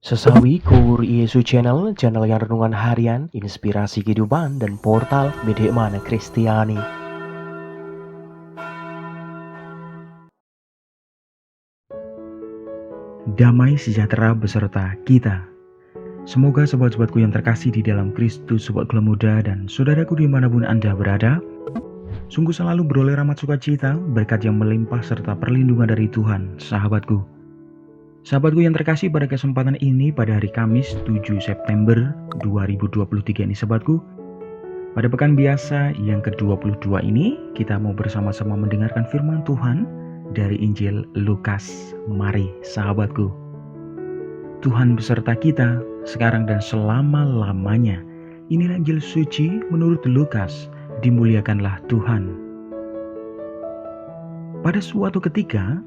Sesawi Yesus channel yang renungan harian, inspirasi kehidupan, dan portal Bedekmana Kristiani. Damai sejahtera beserta kita. Semoga sobat-sobatku yang terkasih di dalam Kristus, sobat Gula Muda dan saudaraku dimanapun Anda berada, sungguh selalu beroleh rahmat sukacita, berkat yang melimpah serta perlindungan dari Tuhan, sahabatku. Sahabatku yang terkasih, pada kesempatan ini pada hari Kamis 7 September 2023 ini sahabatku, pada pekan biasa yang ke-22 ini kita mau bersama-sama mendengarkan firman Tuhan dari Injil Lukas. Mari sahabatku, Tuhan beserta kita sekarang dan selama-lamanya. Inilah Injil suci menurut Lukas. Dimuliakanlah Tuhan. Pada suatu ketika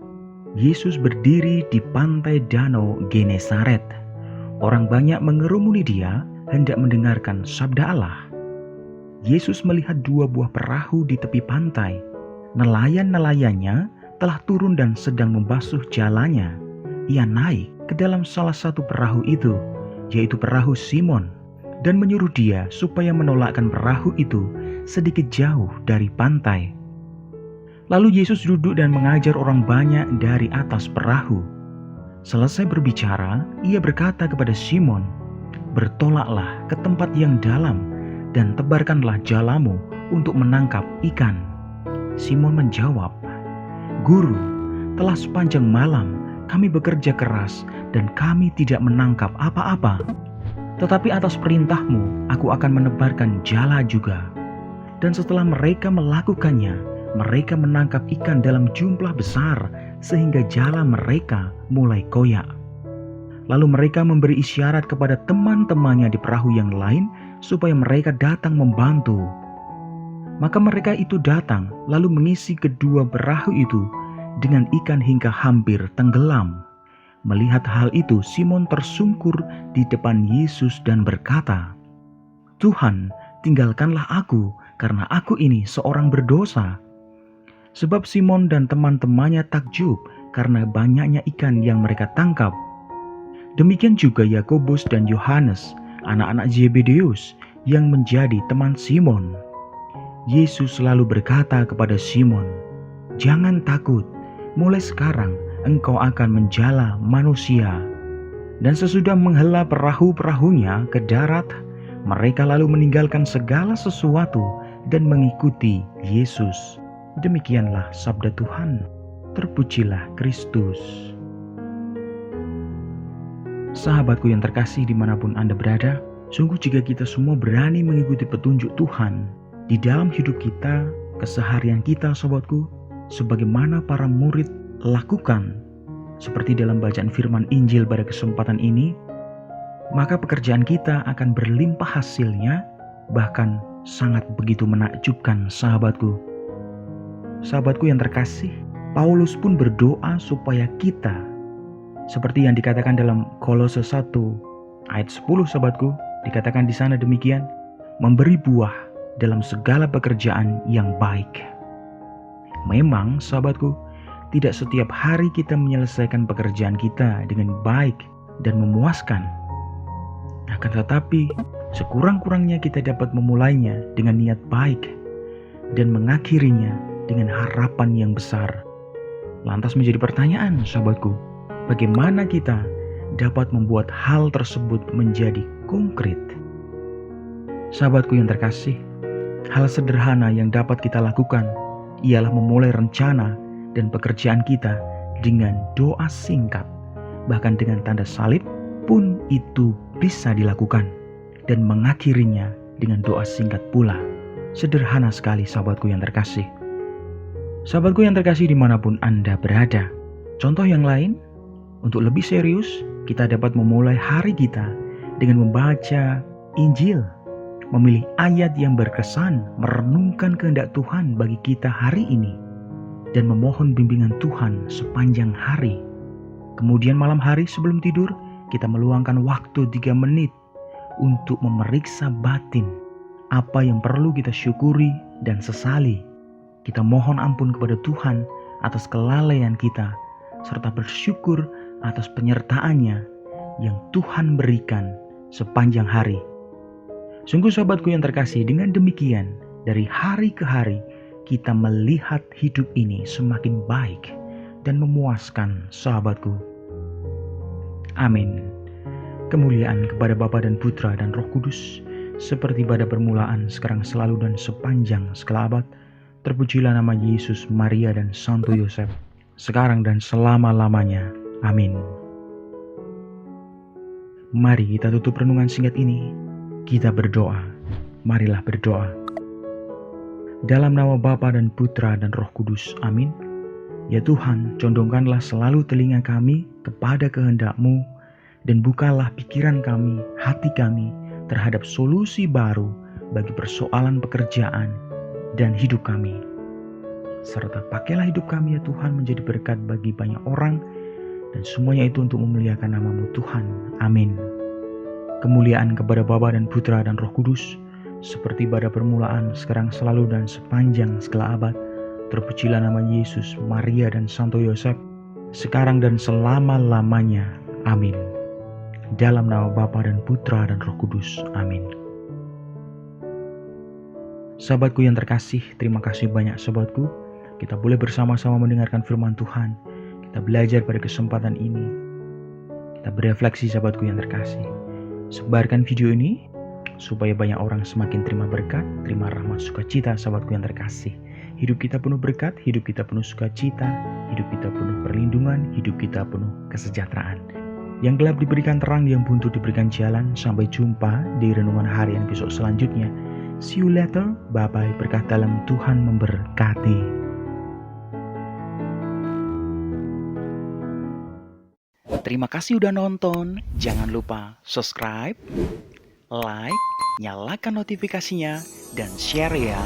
Yesus berdiri di pantai danau Genesaret. Orang banyak mengerumuni dia hendak mendengarkan sabda Allah. Yesus melihat dua buah perahu di tepi pantai. Nelayan-nelayannya telah turun dan sedang membasuh jalannya. Ia naik ke dalam salah satu perahu itu, yaitu perahu Simon, dan menyuruh dia supaya menolakkan perahu itu sedikit jauh dari pantai. Lalu Yesus duduk dan mengajar orang banyak dari atas perahu. Selesai berbicara, ia berkata kepada Simon, "Bertolaklah ke tempat yang dalam dan tebarkanlah jalamu untuk menangkap ikan." Simon menjawab, "Guru, telah sepanjang malam kami bekerja keras dan kami tidak menangkap apa-apa. Tetapi atas perintahmu aku akan menebarkan jala juga." Dan setelah mereka melakukannya, mereka menangkap ikan dalam jumlah besar sehingga jala mereka mulai koyak. Lalu mereka memberi isyarat kepada teman-temannya di perahu yang lain supaya mereka datang membantu. Maka mereka itu datang lalu mengisi kedua perahu itu dengan ikan hingga hampir tenggelam. Melihat hal itu, Simon tersungkur di depan Yesus dan berkata, "Tuhan, tinggalkanlah aku karena aku ini seorang berdosa." Sebab Simon dan teman-temannya takjub karena banyaknya ikan yang mereka tangkap. Demikian juga Yakobus dan Yohanes, anak-anak Zebedeus, yang menjadi teman Simon. Yesus selalu berkata kepada Simon, "Jangan takut, mulai sekarang engkau akan menjala manusia." Dan sesudah menghela perahu-perahunya ke darat, mereka lalu meninggalkan segala sesuatu dan mengikuti Yesus. Demikianlah sabda Tuhan. Terpujilah Kristus. Sahabatku yang terkasih dimanapun Anda berada, sungguh jika kita semua berani mengikuti petunjuk Tuhan di dalam hidup kita, keseharian kita sahabatku, sebagaimana para murid lakukan seperti dalam bacaan firman Injil pada kesempatan ini, maka pekerjaan kita akan berlimpah hasilnya, bahkan sangat begitu menakjubkan sahabatku. Sahabatku yang terkasih, Paulus pun berdoa supaya kita, seperti yang dikatakan dalam Kolose 1 ayat 10 sahabatku, dikatakan di sana demikian, memberi buah dalam segala pekerjaan yang baik. Memang sahabatku, tidak setiap hari kita menyelesaikan pekerjaan kita dengan baik dan memuaskan. Akan tetapi, sekurang-kurangnya kita dapat memulainya dengan niat baik dan mengakhirinya dengan harapan yang besar. Lantas menjadi pertanyaan sahabatku, bagaimana kita dapat membuat hal tersebut menjadi konkret? Sahabatku yang terkasih, hal sederhana yang dapat kita lakukan ialah memulai rencana dan pekerjaan kita dengan doa singkat. Bahkan dengan tanda salib pun itu bisa dilakukan, dan mengakhirinya dengan doa singkat pula. Sederhana sekali sahabatku yang terkasih. Sahabatku yang terkasih dimanapun Anda berada, contoh yang lain, untuk lebih serius, kita dapat memulai hari kita dengan membaca Injil, memilih ayat yang berkesan, merenungkan kehendak Tuhan bagi kita hari ini, dan memohon bimbingan Tuhan sepanjang hari. Kemudian malam hari sebelum tidur, kita meluangkan waktu 3 menit untuk memeriksa batin, apa yang perlu kita syukuri dan sesali. Kita mohon ampun kepada Tuhan atas kelalaian kita, serta bersyukur atas penyertaannya yang Tuhan berikan sepanjang hari. Sungguh sahabatku yang terkasih, dengan demikian dari hari ke hari kita melihat hidup ini semakin baik dan memuaskan sahabatku. Amin. Kemuliaan kepada Bapa dan Putra dan Roh Kudus, seperti pada permulaan, sekarang, selalu, dan sepanjang segala abad. Terpujilah nama Yesus, Maria, dan Santo Yosef, sekarang dan selama-lamanya. Amin. Mari kita tutup renungan singkat ini. Kita berdoa. Marilah berdoa. Dalam nama Bapa dan Putra dan Roh Kudus. Amin. Ya Tuhan, condongkanlah selalu telinga kami kepada kehendak-Mu, dan bukalah pikiran kami, hati kami terhadap solusi baru bagi persoalan pekerjaan dan hidup kami. Serta pakailah hidup kami ya Tuhan menjadi berkat bagi banyak orang, dan semuanya itu untuk memuliakan nama-Mu Tuhan. Amin. Kemuliaan kepada Bapa dan Putra dan Roh Kudus, seperti pada permulaan, sekarang, selalu, dan sepanjang segala abad. Terpujilah nama Yesus, Maria, dan Santo Yosef, sekarang dan selama-lamanya. Amin. Dalam nama Bapa dan Putra dan Roh Kudus. Amin. Sahabatku yang terkasih, terima kasih banyak sahabatku. Kita boleh bersama-sama mendengarkan firman Tuhan. Kita belajar pada kesempatan ini. Kita berefleksi sahabatku yang terkasih. Sebarkan video ini supaya banyak orang semakin terima berkat, terima rahmat sukacita sahabatku yang terkasih. Hidup kita penuh berkat, hidup kita penuh sukacita, hidup kita penuh perlindungan, hidup kita penuh kesejahteraan. Yang gelap diberikan terang, yang buntu diberikan jalan. Sampai jumpa di renungan harian besok selanjutnya. See you later. Bye-bye. Berkah dalam Tuhan memberkati. Terima kasih udah nonton. Jangan lupa subscribe, like, nyalakan notifikasinya, dan share ya.